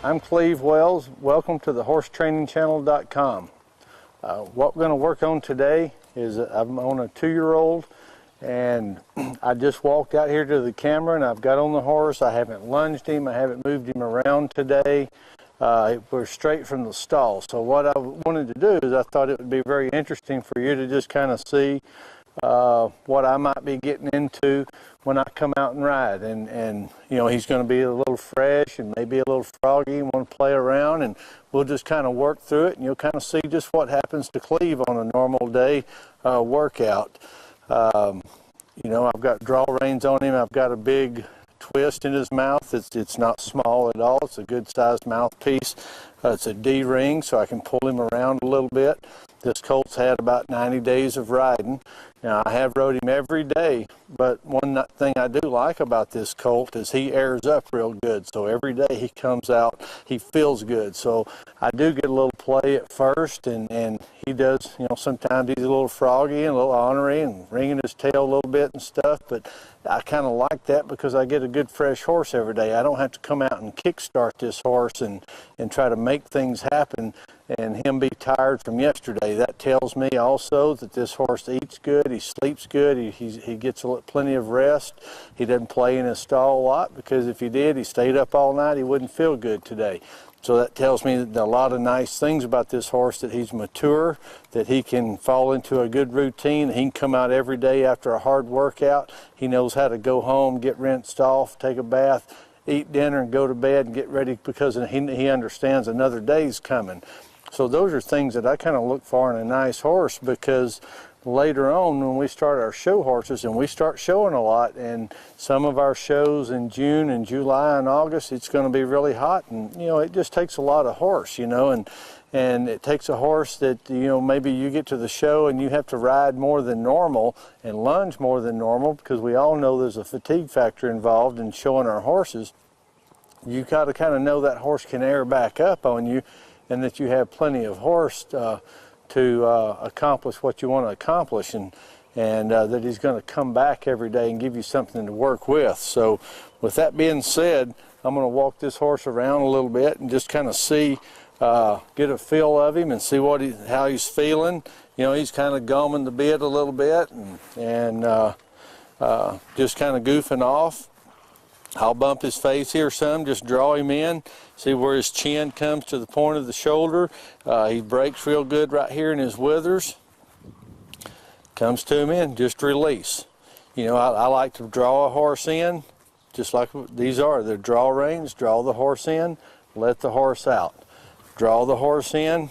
I'm Cleve Wells. Welcome to the horsetrainingchannel.com. What we're going to work on today is I'm on a 2-year-old, and I just walked out here to the camera and I've got on the horse. I haven't lunged him, I haven't moved him around today. We're straight from the stall. So what I wanted to do is I thought it would be very interesting for you to just kind of see what I might be getting into when I come out and ride. And you know, he's going to be a little fresh and maybe a little froggy and want to play around, and we'll just kind of work through it, and you'll kind of see just what happens to Cleve on a normal day workout. You know, I've got draw reins on him. I've got a big twist in his mouth. It's not small at all. It's a good sized mouthpiece. It's a D ring, so I can pull him around a little bit. This colt's had about 90 days of riding. Now, I have rode him every day, but one thing I do like about this colt is he airs up real good. So every day he comes out, he feels good. So I do get a little play at first, and he does, you know, sometimes he's a little froggy and a little ornery and wringing his tail a little bit and stuff, but I kind of like that because I get a good fresh horse every day. I don't have to come out and kickstart this horse and try to make things happen and him be tired from yesterday. That tells me also that this horse eats good, he sleeps good, he gets plenty of rest. He doesn't play in his stall a lot, because if he did, he stayed up all night, he wouldn't feel good today. So that tells me that a lot of nice things about this horse, that he's mature, that he can fall into a good routine, he can come out every day after a hard workout. He knows how to go home, get rinsed off, take a bath, eat dinner, and go to bed and get ready, because he understands another day's coming. So those are things that I kind of look for in a nice horse, because later on when we start our show horses and we start showing a lot, and some of our shows in June and July and August, it's going to be really hot, and you know, it just takes a lot of horse, you know, and it takes a horse that, you know, maybe you get to the show and you have to ride more than normal and lunge more than normal, because we all know there's a fatigue factor involved in showing our horses. You got to kind of know that horse can air back up on you, and that you have plenty of horse to accomplish what you want to accomplish, and that he's going to come back every day and give you something to work with. So with that being said, I'm going to walk this horse around a little bit and just kind of see, get a feel of him and see how he's feeling. You know, he's kind of gumming the bit a little bit and just kind of goofing off. I'll bump his face here some, just draw him in, see where his chin comes to the point of the shoulder. He breaks real good right here in his withers. Comes to him in, just release. You know, I like to draw a horse in, just like these are. They're draw reins, draw the horse in, let the horse out. Draw the horse in.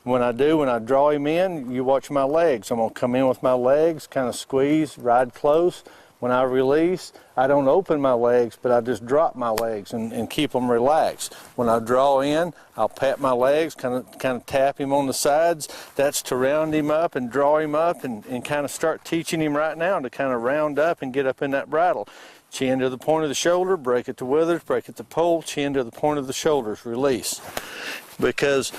When I draw him in, you watch my legs. I'm going to come in with my legs, kind of squeeze, ride close. When I release, I don't open my legs, but I just drop my legs and keep them relaxed. When I draw in, I'll pat my legs, kind of tap him on the sides. That's to round him up and draw him up, and kind of start teaching him right now to kind of round up and get up in that bridle. Chin to the point of the shoulder, break it to withers, break it to pole, chin to the point of the shoulders, release. Because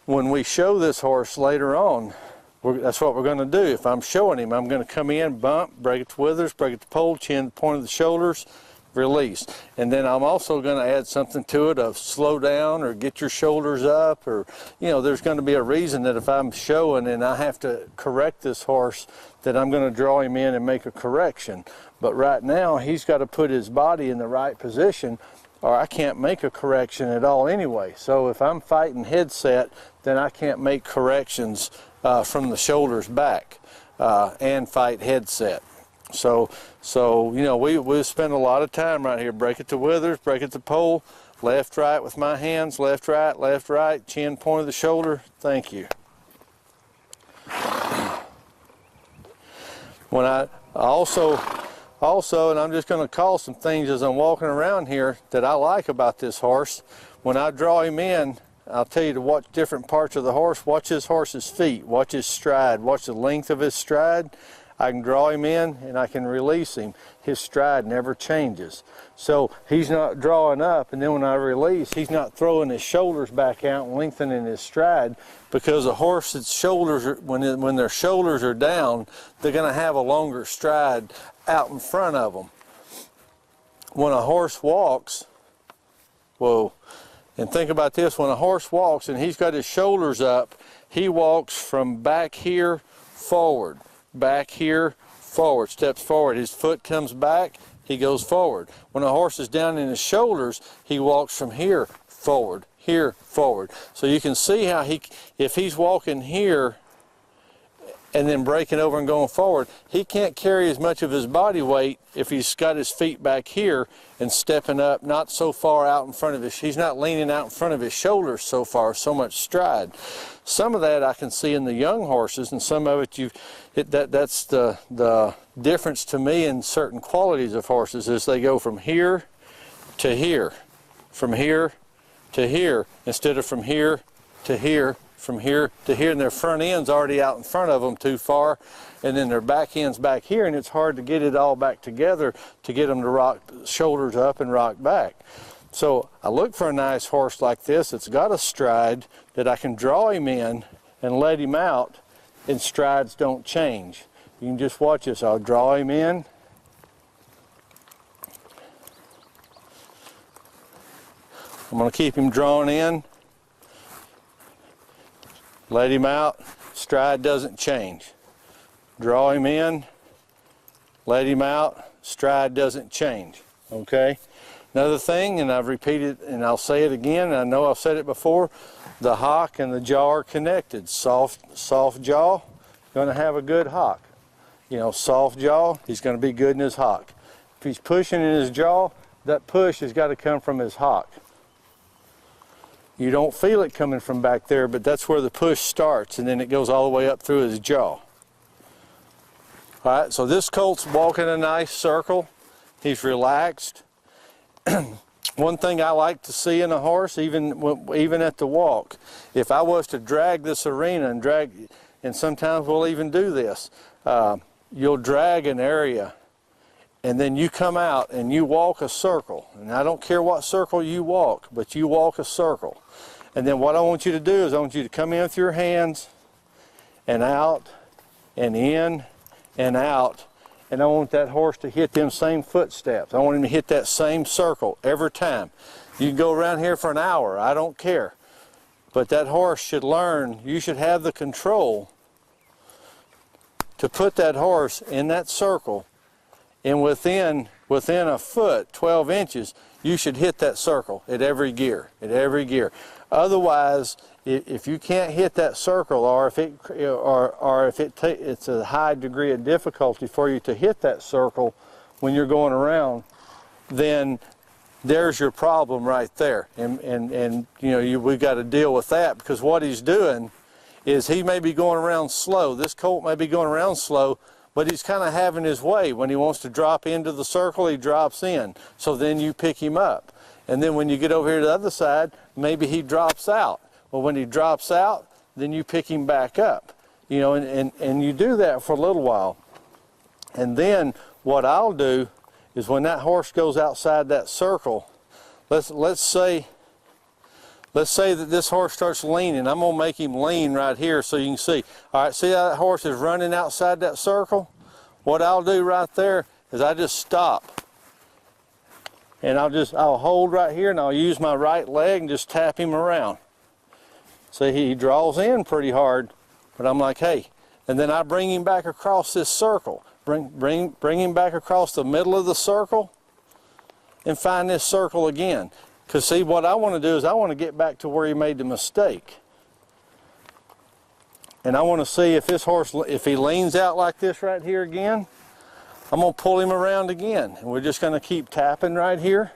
when we show this horse later on, that's what we're going to do. If I'm showing him, I'm going to come in, bump, break it to withers, break it to pole, chin to the point of the shoulders, release. And then I'm also going to add something to it of slow down or get your shoulders up, or, you know, there's going to be a reason that if I'm showing and I have to correct this horse, that I'm going to draw him in and make a correction. But right now, he's got to put his body in the right position, or I can't make a correction at all anyway. So if I'm fighting headset, then I can't make corrections from the shoulders back and fight headset. So you know, we spend a lot of time right here. Break it to withers, break it to pole, left, right with my hands, left, right, chin, point of the shoulder. Thank you. When I also, and I'm just going to call some things as I'm walking around here that I like about this horse. When I draw him in, I'll tell you to watch different parts of the horse. Watch his horse's feet, watch his stride, watch the length of his stride. I can draw him in and I can release him. His stride never changes. So he's not drawing up, and then when I release, he's not throwing his shoulders back out and lengthening his stride, because a horse's shoulders, when their shoulders are down, they're going to have a longer stride out in front of them. When a horse walks, whoa, And think about this, when a horse walks and he's got his shoulders up, he walks from back here forward, back here forward, steps forward. His foot comes back, he goes forward. When a horse is down in his shoulders, he walks from here forward, here forward. So you can see how if he's walking here and then breaking over and going forward, he can't carry as much of his body weight if he's got his feet back here and stepping up, not so far out in front of he's not leaning out in front of his shoulders so far, so much stride. Some of that I can see in the young horses, and some of it that's the difference to me in certain qualities of horses, is they go from here to here, from here to here, instead of from here to here, from here to here, and their front end's already out in front of them too far, and then their back end's back here, and it's hard to get it all back together to get them to rock shoulders up and rock back. So I look for a nice horse like this that's got a stride that I can draw him in and let him out, and strides don't change. You can just watch this. I'll draw him in, I'm going to keep him drawn in, let him out, stride doesn't change. Draw him in, let him out, stride doesn't change. Okay? Another thing, and I've repeated and I'll say it again, and I know I've said it before, the hock and the jaw are connected. Soft jaw, going to have a good hock. You know, soft jaw, he's going to be good in his hock. If he's pushing in his jaw, that push has got to come from his hock. You don't feel it coming from back there, but that's where the push starts, and then it goes all the way up through his jaw. All right, so this colt's walking a nice circle. He's relaxed. One thing I like to see in a horse, even at the walk, if I was to drag this arena and sometimes we'll even do this, you'll drag an area, and then you come out and you walk a circle. And I don't care what circle you walk, but you walk a circle. And then what I want you to do is I want you to come in with your hands and out and in and out. And I want that horse to hit them same footsteps. I want him to hit that same circle every time. You can go around here for an hour, I don't care. But that horse should learn, you should have the control to put that horse in that circle, and within a foot, 12 inches, you should hit that circle at every gear, Otherwise, if you can't hit that circle, or if it's a high degree of difficulty for you to hit that circle when you're going around, then there's your problem right there. And you know, we've got to deal with that, because what he's doing is he may be going around slow. This colt may be going around slow, but he's kind of having his way. When he wants to drop into the circle, he drops in. So then you pick him up. And then when you get over here to the other side, maybe he drops out. Well, when he drops out, then you pick him back up. You know, and you do that for a little while. And then what I'll do is when that horse goes outside that circle, let's say that this horse starts leaning. I'm going to make him lean right here so you can see. All right, see how that horse is running outside that circle? What I'll do right there is I just stop. And I'll hold right here, and I'll use my right leg and just tap him around. See, he draws in pretty hard, but I'm like, hey. And then I bring him back across this circle. Bring him back across the middle of the circle and find this circle again. Because see, what I want to do is I want to get back to where he made the mistake. And I want to see if this horse, if he leans out like this right here again, I'm going to pull him around again. And we're just going to keep tapping right here.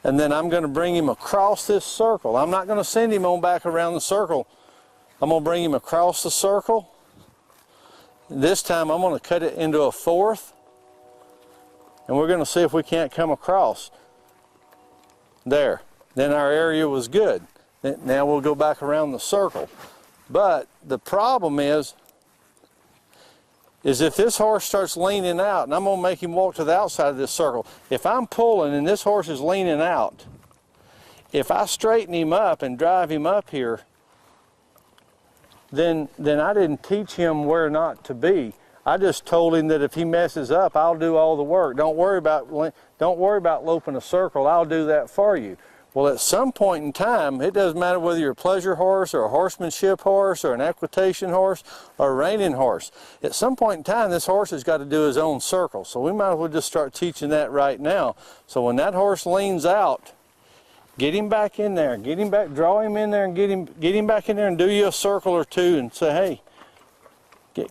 And then I'm going to bring him across this circle. I'm not going to send him on back around the circle. I'm going to bring him across the circle. This time I'm going to cut it into a fourth. And we're going to see if we can't come across. There. Then our area was good. Now we'll go back around the circle. But the problem is if this horse starts leaning out, and I'm going to make him walk to the outside of this circle. If I'm pulling and this horse is leaning out, if I straighten him up and drive him up here, then I didn't teach him where not to be. I just told him that if he messes up, I'll do all the work. Don't worry about loping a circle. I'll do that for you. Well, at some point in time, it doesn't matter whether you're a pleasure horse or a horsemanship horse or an equitation horse or a reining horse. At some point in time, this horse has got to do his own circle. So we might as well just start teaching that right now. So when that horse leans out, get him back in there, get him back, draw him in there and get him back in there and do you a circle or two and say, hey,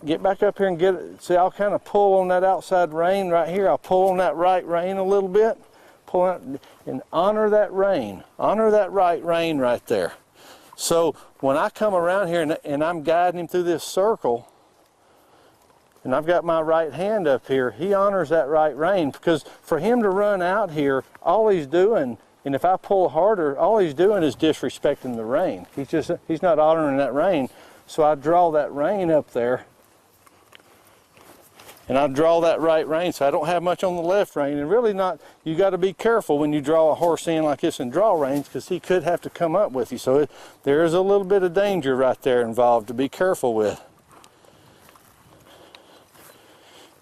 get back up here and get it. See, I'll kind of pull on that outside rein right here. I'll pull on that right rein a little bit. Pull out and honor that rein. Honor that right rein right there. So when I come around here and I'm guiding him through this circle, and I've got my right hand up here, he honors that right rein, because for him to run out here, all he's doing, and if I pull harder, all he's doing is disrespecting the rein. He's not honoring that rein. So I draw that rein up there. And I draw that right rein, so I don't have much on the left rein. And really not, you got to be careful when you draw a horse in like this in draw reins, because he could have to come up with you. So there is a little bit of danger right there involved to be careful with.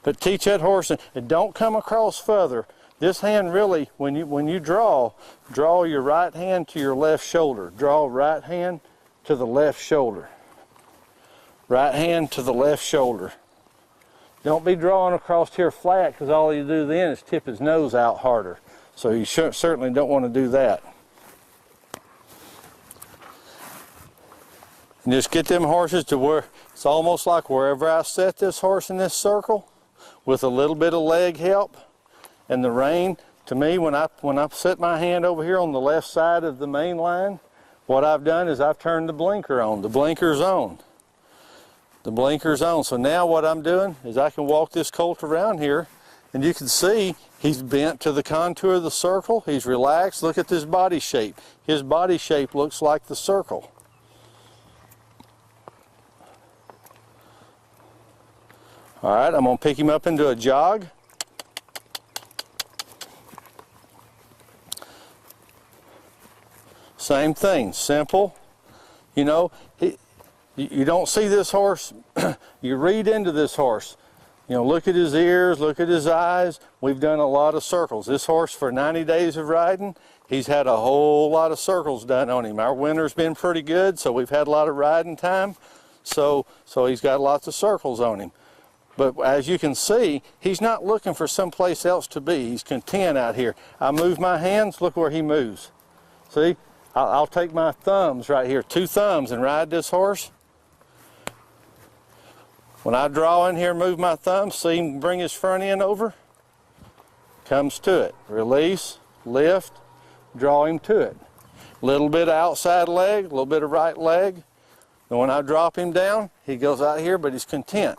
But teach that horse, and don't come across further. This hand really, when you draw your right hand to your left shoulder. Draw right hand to the left shoulder. Right hand to the left shoulder. Don't be drawing across here flat, because all you do then is tip his nose out harder. So you certainly don't want to do that. And just get them horses to where it's almost like wherever I set this horse in this circle, with a little bit of leg help and the rein. To me, when I set my hand over here on the left side of the main line, what I've done is I've turned the blinker on. The blinker's on. The blinker's on. So now what I'm doing is I can walk this colt around here, and you can see he's bent to the contour of the circle. He's relaxed. Look at this body shape. His body shape looks like the circle. All right, I'm going to pick him up into a jog. Same thing, simple. You know, you don't see this horse, you read into this horse. You know, look at his ears, look at his eyes. We've done a lot of circles. This horse, for 90 days of riding, he's had a whole lot of circles done on him. Our winter's been pretty good, so we've had a lot of riding time. So he's got lots of circles on him. But as you can see, he's not looking for someplace else to be. He's content out here. I move my hands, look where he moves. See, I'll take my thumbs right here, 2 thumbs, and ride this horse. When I draw in here, move my thumbs, see him bring his front end over, comes to it. Release, lift, draw him to it. A little bit of outside leg, a little bit of right leg. And when I drop him down, he goes out here, but he's content.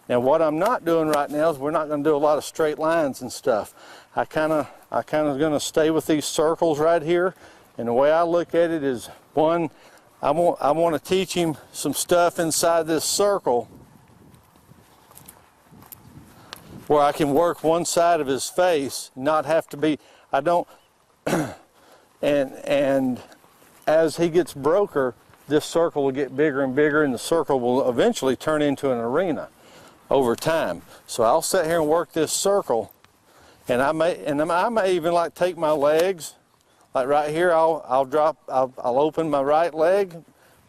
Now what I'm not doing right now is we're not going to do a lot of straight lines and stuff. I kind of going to stay with these circles right here. And the way I look at it is, one, I want to teach him some stuff inside this circle where I can work one side of his face, not have to be, I don't, and as he gets broker, this circle will get bigger and bigger, and the circle will eventually turn into an arena over time. So I'll sit here and work this circle, and I may even like take my legs, like right here, I'll open my right leg,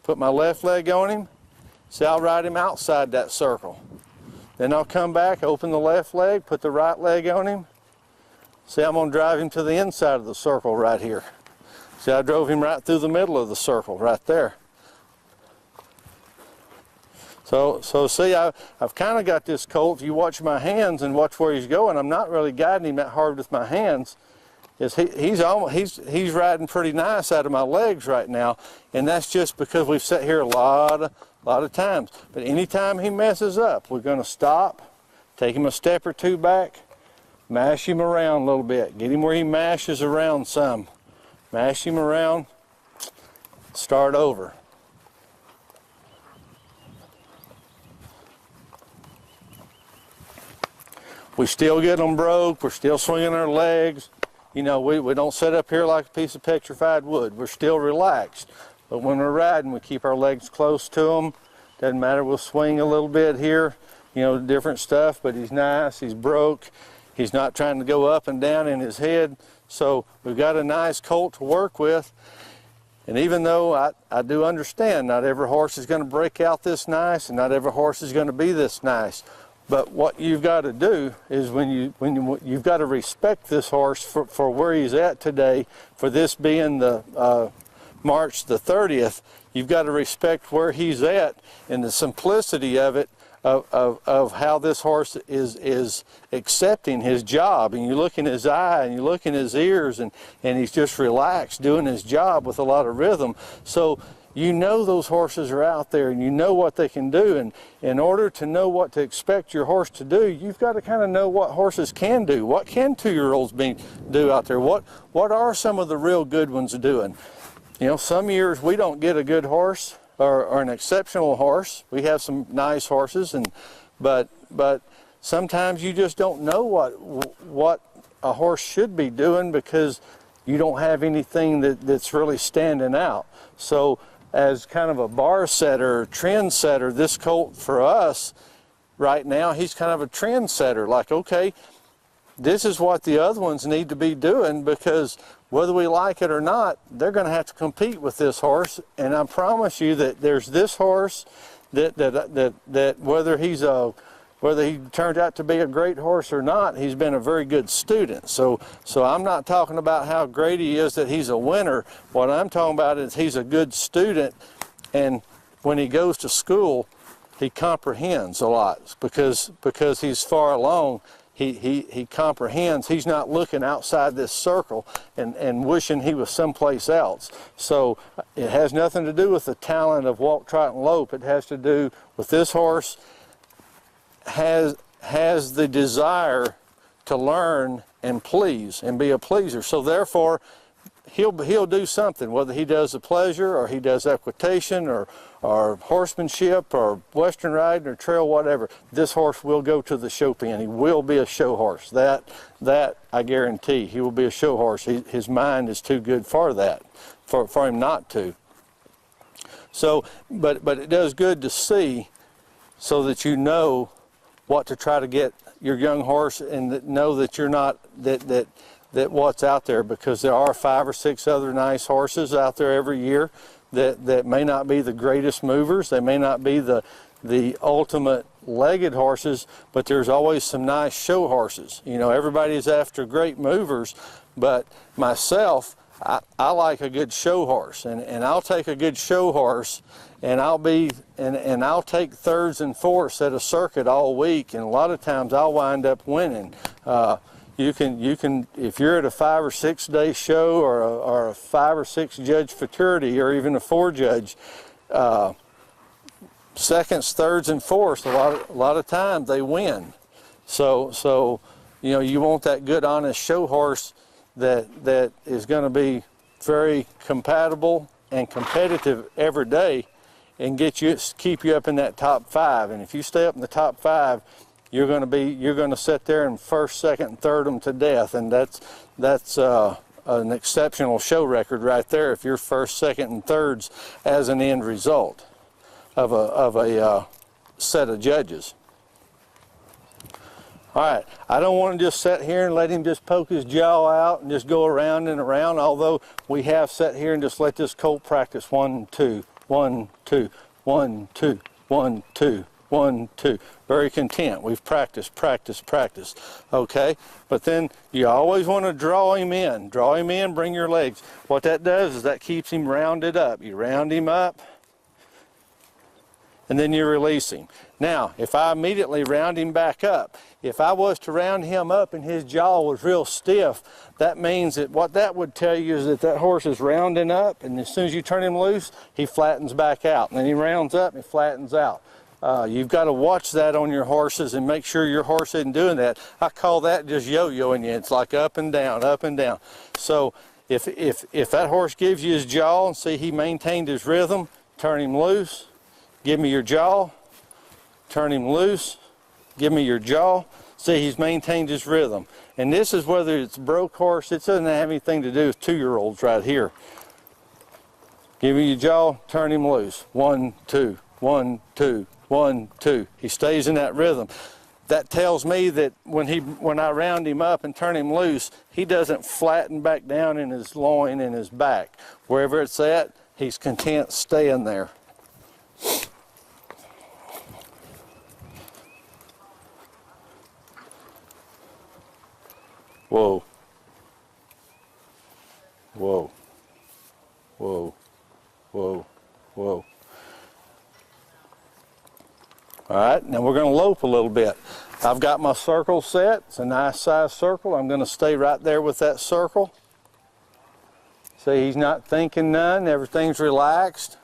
put my left leg on him. See, I'll ride him outside that circle. Then I'll come back, open the left leg, put the right leg on him. See, I'm going to drive him to the inside of the circle right here. See, I drove him right through the middle of the circle right there. So see, I've kind of got this colt. If you watch my hands and watch where he's going, I'm not really guiding him that hard with my hands. He's riding pretty nice out of my legs right now, and that's just because we've sat here a lot of times. But anytime he messes up, we're going to stop, take him a step or two back, mash him around a little bit, get him where he mashes around some, mash him around, start over. We still get them broke, we're still swinging our legs. You know, we don't sit up here like a piece of petrified wood. We're still relaxed. But when we're riding, we keep our legs close to them. Doesn't matter, we'll swing a little bit here, you know, different stuff, but he's nice, he's broke. He's not trying to go up and down in his head. So we've got a nice colt to work with. And even though I do understand not every horse is going to break out this nice and not every horse is going to be this nice, but what you've got to do is you've got to respect this horse for where he's at today. For this being the March the 30th, you've got to respect where he's at and the simplicity of it, of how this horse is accepting his job. And you look in his eye and you look in his ears, and he's just relaxed doing his job with a lot of rhythm. So you know those horses are out there and you know what they can do. And in order to know what to expect your horse to do, you've got to kind of know what horses can do. What can 2-year-olds do out there? What are some of the real good ones doing? You know, some years we don't get a good horse or an exceptional horse. We have some nice horses, but sometimes you just don't know what a horse should be doing because you don't have anything that's really standing out. So as kind of a bar setter or trend setter, this colt for us right now, he's kind of a trend setter. Like, okay, this is what the other ones need to be doing, because whether we like it or not, they're going to have to compete with this horse. And I promise you that there's this horse that whether he turned out to be a great horse or not, he's been a very good student. So I'm not talking about how great he is that he's a winner. What I'm talking about is he's a good student, and when he goes to school, he comprehends a lot because he's far along. He comprehends. He's not looking outside this circle and wishing he was someplace else. So it has nothing to do with the talent of walk, trot, and lope. It has to do with this horse has the desire to learn and please and be a pleaser. So therefore, he'll do something, whether he does the pleasure or he does equitation or horsemanship or western riding or trail, whatever. This horse will go to the show pen. He will be a show horse. That I guarantee. He will be a show horse. His mind is too good for that, for him not to. So, but it does good to see, so that you know what to try to get your young horse, and know that you're not that what's out there, because there are 5 or 6 other nice horses out there every year that may not be the greatest movers. They may not be the ultimate legged horses, but there's always some nice show horses. You know, everybody's after great movers, but myself, I like a good show horse, and I'll take a good show horse, and I'll take thirds and fourths at a circuit all week, and a lot of times I'll wind up winning. You can if you're at a 5 or 6 day show or a 5 or 6 judge futurity, or even a 4 judge, seconds, thirds, and fourths, a lot of times they win. So you know, you want that good, honest show horse that is going to be very compatible and competitive every day, and keep you up in that top 5. And if you stay up in the top 5, you're going to sit there and first, second, and third them to death, and that's an exceptional show record right there. If you're first, second, and thirds as an end result of a set of judges. All right, I don't want to just sit here and let him just poke his jaw out and just go around and around, although we have sat here and just let this colt practice 1, 2, 1, 2, 1, 2, 1, 2, 1, 2. Very content. We've practiced. Okay, but then you always want to draw him in. Draw him in, bring your legs. What that does is that keeps him rounded up. You round him up, and then you release him. Now, if I immediately round him back up, if I was to round him up and his jaw was real stiff, that means that what that would tell you is that horse is rounding up, and as soon as you turn him loose, he flattens back out. And then he rounds up and he flattens out. You've got to watch that on your horses and make sure your horse isn't doing that. I call that just yo-yoing you. It's like up and down, up and down. So if that horse gives you his jaw and see he maintained his rhythm, turn him loose, give me your jaw, turn him loose, give me your jaw. See, he's maintained his rhythm. And this is whether it's a broke horse. It doesn't have anything to do with 2-year-olds right here. Give me your jaw, turn him loose. 1, 2, 1, 2, 1, 2. He stays in that rhythm. that tells me that when I round him up and turn him loose, he doesn't flatten back down in his loin and his back. Wherever it's at, he's content staying there. Whoa. Whoa. Whoa. Whoa. Whoa. All right, now we're going to lope a little bit. I've got my circle set. It's a nice size circle. I'm going to stay right there with that circle. See, he's not thinking none. Everything's relaxed.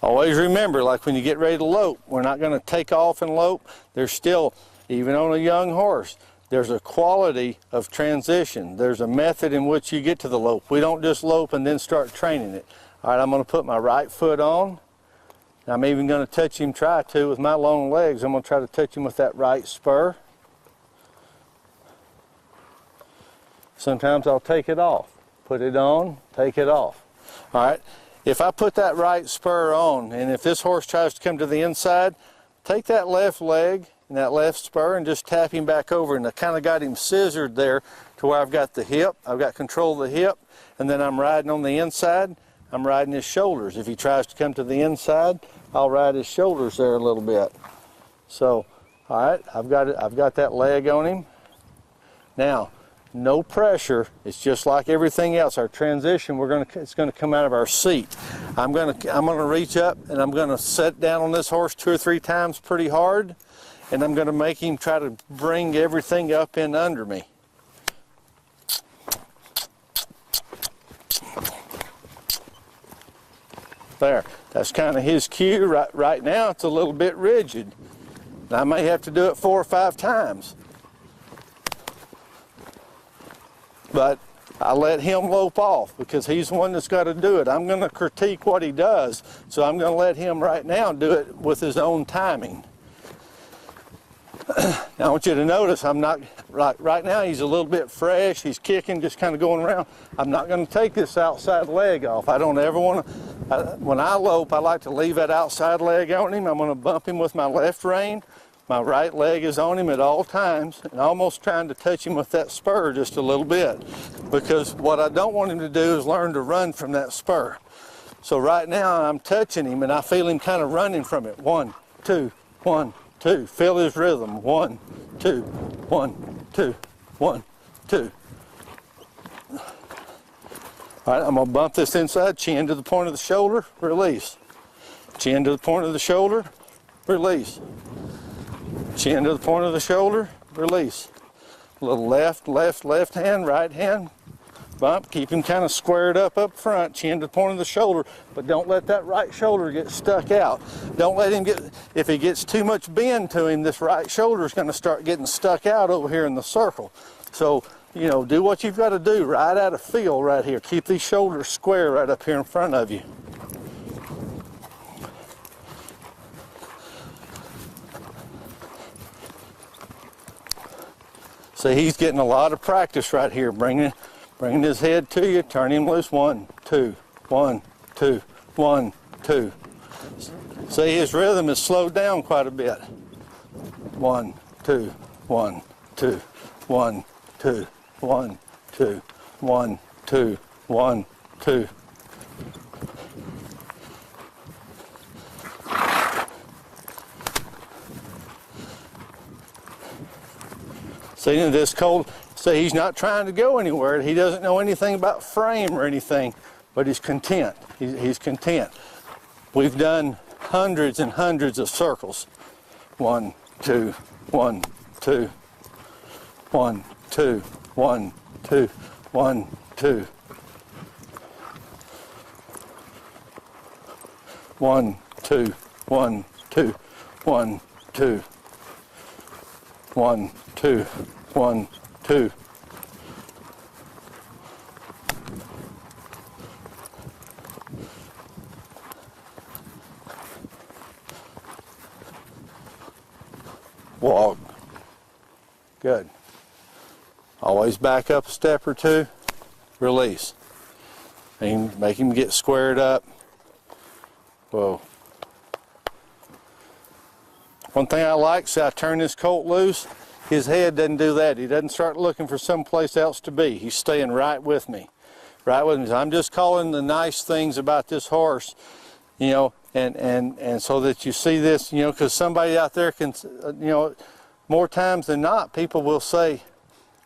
Always remember, like when you get ready to lope, we're not going to take off and lope. There's still, even on a young horse, there's a quality of transition. There's a method in which you get to the lope. We don't just lope and then start training it. All right, I'm going to put my right foot on. I'm even going to touch him, try to, with my long legs. I'm going to try to touch him with that right spur. Sometimes I'll take it off. Put it on, take it off. All right, if I put that right spur on, and if this horse tries to come to the inside, take that left leg and that left spur and just tap him back over, and I kind of got him scissored there to where I've got the hip, I've got control of the hip, and then I'm riding on the inside, I'm riding his shoulders. If he tries to come to the inside, I'll ride his shoulders there a little bit. So, all right, I've got that leg on him. Now, no pressure. It's just like everything else. Our transition, it's gonna come out of our seat. I'm gonna reach up and I'm gonna set down on this horse 2 or 3 times pretty hard, and I'm gonna make him try to bring everything up in under me. There, that's kind of his cue. Right now it's a little bit rigid. I may have to do it 4 or 5 times. But I let him lope off because he's the one that's got to do it. I'm going to critique what he does, so I'm going to let him right now do it with his own timing. Now I want you to notice I'm not, right now he's a little bit fresh, he's kicking, just kind of going around. I'm not going to take this outside leg off. I don't ever want to, when I lope, I like to leave that outside leg on him. I'm going to bump him with my left rein. My right leg is on him at all times, and almost trying to touch him with that spur just a little bit, because what I don't want him to do is learn to run from that spur. So right now I'm touching him and I feel him kind of running from it. 1, 2, 1, 2. Feel his rhythm. 1, 2, 1, 2, 1, 2. All right, I'm going to bump this inside, chin to the point of the shoulder, release. Chin to the point of the shoulder, release. Chin to the point of the shoulder, release. A little left hand, right hand, bump. Keep him kind of squared up front, chin to the point of the shoulder, but don't let that right shoulder get stuck out. Don't let him get, if he gets too much bend to him, this right shoulder is going to start getting stuck out over here in the circle. So, you know, do what you've got to do, right out of feel right here. Keep these shoulders square right up here in front of you. See, he's getting a lot of practice right here, bringing his head to you, turn him loose. 1, 2, 1, 2, 1, 2. See, his rhythm is slowed down quite a bit. 1, 2, 1, 2, 1, 2, 1, 2, 1, 2, 1, 2. See, this cold, see, he's not trying to go anywhere. He doesn't know anything about frame or anything, but he's content. He's content. We've done hundreds and hundreds of circles. 1, 2, 1, 2, 1, 2, 1, 2, 1, 2. 1, 2, 1, 2, 1, 2. 1, 2, 1, 2. Walk. Good. Always back up a step or two. Release. and make him get squared up. Whoa. One thing I like, so I turn this colt loose, his head doesn't do that. He doesn't start looking for someplace else to be. He's staying right with me. Right with me. So I'm just calling the nice things about this horse, you know, and so that you see this, you know, because somebody out there can, you know, more times than not, people will say,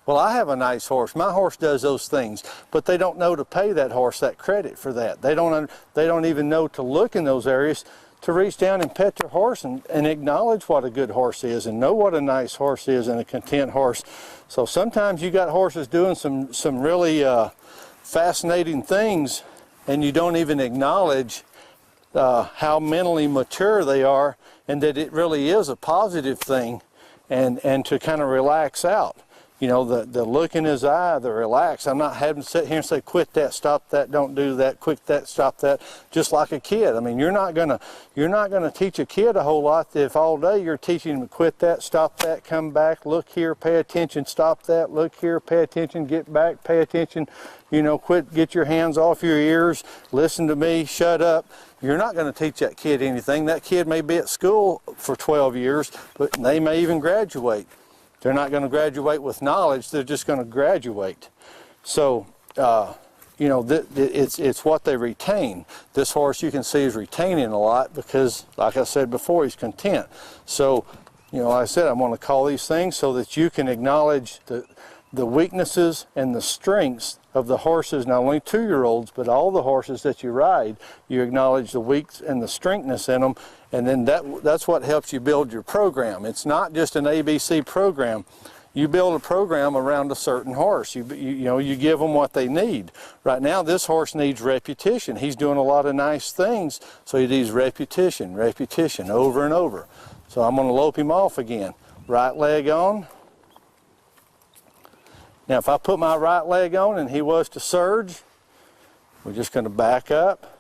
well, I have a nice horse. My horse does those things, but they don't know to pay that horse that credit for that. They don't even know to look in those areas to reach down and pet their horse and acknowledge what a good horse is and know what a nice horse is and a content horse. So sometimes you got horses doing some really fascinating things, and you don't even acknowledge how mentally mature they are, and that it really is a positive thing, and to kind of relax out. You know, the look in his eye, the relax. I'm not having to sit here and say, quit that, stop that, don't do that, quit that, stop that, just like a kid. I mean, you're not gonna teach a kid a whole lot if all day you're teaching him to quit that, stop that, come back, look here, pay attention, stop that, look here, pay attention, get back, pay attention, you know, quit, get your hands off your ears, listen to me, shut up. You're not going to teach that kid anything. That kid may be at school for 12 years, but they may even graduate. They're not going to graduate with knowledge, they're just going to graduate. So, you know, it's what they retain. This horse, you can see, is retaining a lot because, like I said before, he's content. So, you know, like I said, I'm going to call these things so that you can acknowledge the weaknesses and the strengths of the horses, not only 2-year-olds, but all the horses that you ride. You acknowledge the weaks and the strengthness in them, and then that's what helps you build your program. It's not just an ABC program. You build a program around a certain horse. You know, you give them what they need. Right now, this horse needs repetition. He's doing a lot of nice things, so he needs repetition, over and over. So I'm going to lope him off again. Right leg on. Now, if I put my right leg on and he was to surge, we're just going to back up.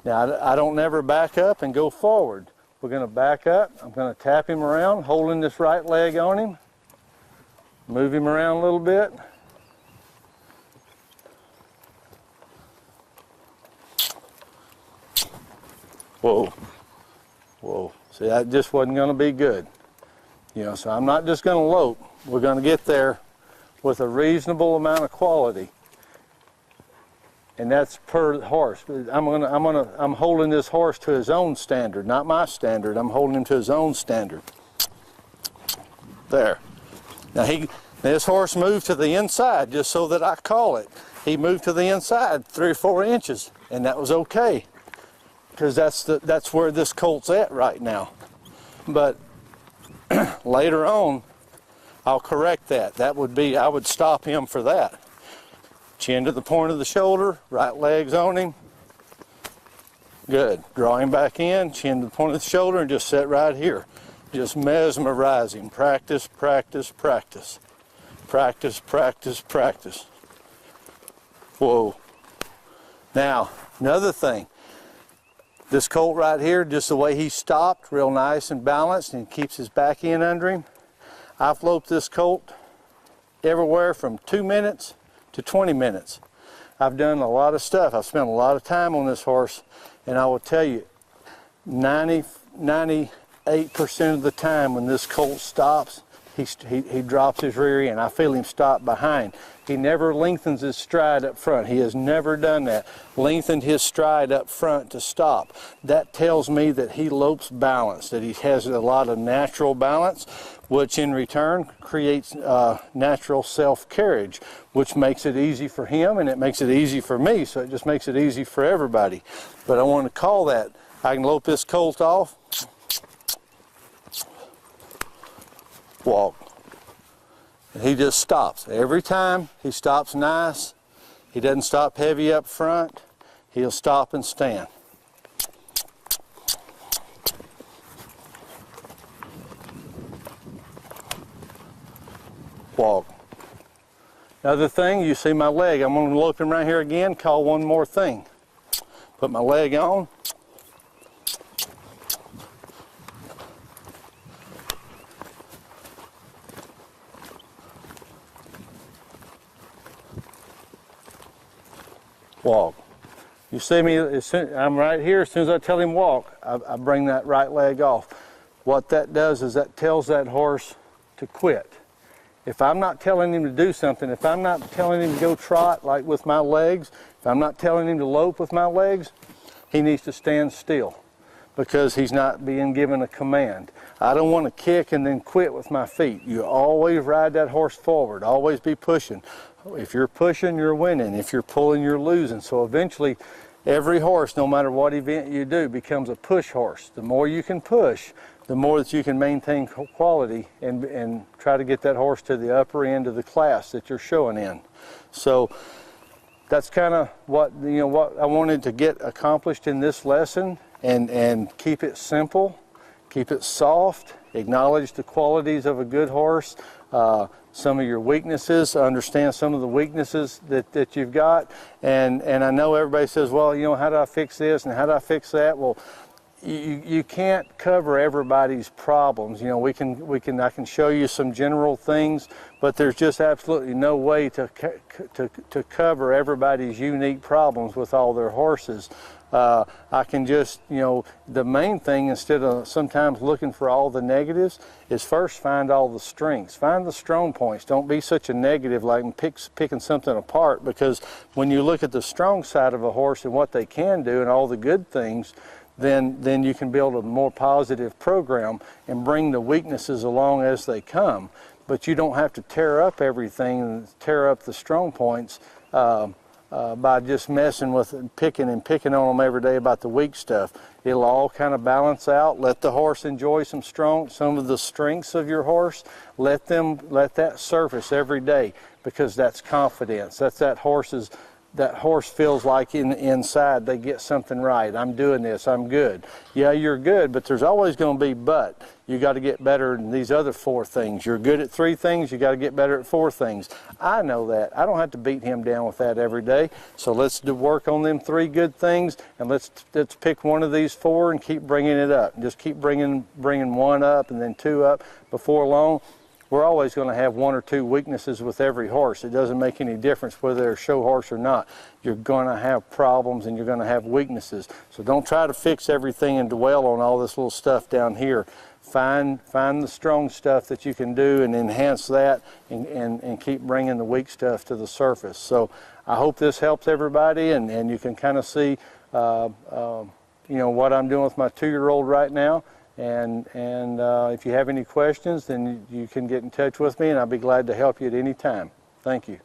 Now, I don't never back up and go forward. We're going to back up. I'm going to tap him around, holding this right leg on him. Move him around a little bit. Whoa. Whoa. See, that just wasn't going to be good. You know, so I'm not just going to lope. We're going to get there with a reasonable amount of quality, and that's per horse. I'm holding this horse to his own standard, not my standard. I'm holding him to his own standard. There. Now this horse moved to the inside just so that I call it. He moved to the inside 3 or 4 inches, and that was okay, because that's where this colt's at right now. But later on, I'll correct that. That would be, I would stop him for that. Chin to the point of the shoulder, right leg's on him. Good. Draw him back in, chin to the point of the shoulder, and just sit right here. Just mesmerize him. Practice, practice, practice. Practice, practice, practice. Whoa. Now, another thing. This colt right here, just the way he stopped, real nice and balanced, and keeps his back end under him. I've loped this colt everywhere from 2 minutes to 20 minutes. I've done a lot of stuff. I've spent a lot of time on this horse, and I will tell you, 98% of the time when this colt stops, he drops his rear end. I feel him stop behind. He never lengthens his stride up front. He has never done that. Lengthened his stride up front to stop. That tells me that he lopes balanced, that he has a lot of natural balance, which in return creates natural self-carriage, which makes it easy for him and it makes it easy for me, so it just makes it easy for everybody. But I want to call that. I can lope this colt off, walk. And he just stops. Every time he stops nice. He doesn't stop heavy up front. He'll stop and stand. Walk. Another thing, you see my leg. I'm going to lope him right here again, call one more thing. Put my leg on. Walk. You see me, I'm right here. As soon as I tell him walk, I bring that right leg off. What that does is that tells that horse to quit. If I'm not telling him to do something, if I'm not telling him to go trot like with my legs, if I'm not telling him to lope with my legs, he needs to stand still because he's not being given a command. I don't want to kick and then quit with my feet. You always ride that horse forward, always be pushing. If you're pushing, you're winning. If you're pulling, you're losing. So eventually, every horse, no matter what event you do, becomes a push horse. The more you can push, the more that you can maintain quality and try to get that horse to the upper end of the class that you're showing in. So that's kind of what I wanted to get accomplished in this lesson, and keep it simple, keep it soft, acknowledge the qualities of a good horse, some of your weaknesses, understand some of the weaknesses that you've got, and I know everybody says, well, how do I fix this and how do I fix that? Well, you can't cover everybody's problems. I can show you some general things, but there's just absolutely no way to cover everybody's unique problems with all their horses. I can just, the main thing, instead of sometimes looking for all the negatives, is first find all the strengths. Find the strong points. Don't be such a negative like picking something apart, because when you look at the strong side of a horse and what they can do and all the good things, then you can build a more positive program and bring the weaknesses along as they come. But you don't have to tear up everything and tear up the strong points by just messing with it and picking on them every day about the weak stuff. It'll all kind of balance out. Let the horse enjoy some of the strengths of your horse. Let that surface every day, because that's confidence. That's that horse feels like inside they get something right. I'm doing this, I'm good. Yeah, you're good, but there's always going to be but. You got to get better in these other 4 things. You're good at 3 things, you got to get better at 4 things. I know that. I don't have to beat him down with that every day. So let's work on them 3 good things, and let's pick one of these 4 and keep bringing it up. Just keep bringing 1 up and then 2 up. Before long, we're always going to have 1 or 2 weaknesses with every horse. It doesn't make any difference whether they're a show horse or not. You're going to have problems and you're going to have weaknesses. So don't try to fix everything and dwell on all this little stuff down here. Find the strong stuff that you can do and enhance that, and keep bringing the weak stuff to the surface. So I hope this helps everybody, and you can kind of see what I'm doing with my 2-year-old right now. And if you have any questions, then you can get in touch with me, and I'll be glad to help you at any time. Thank you.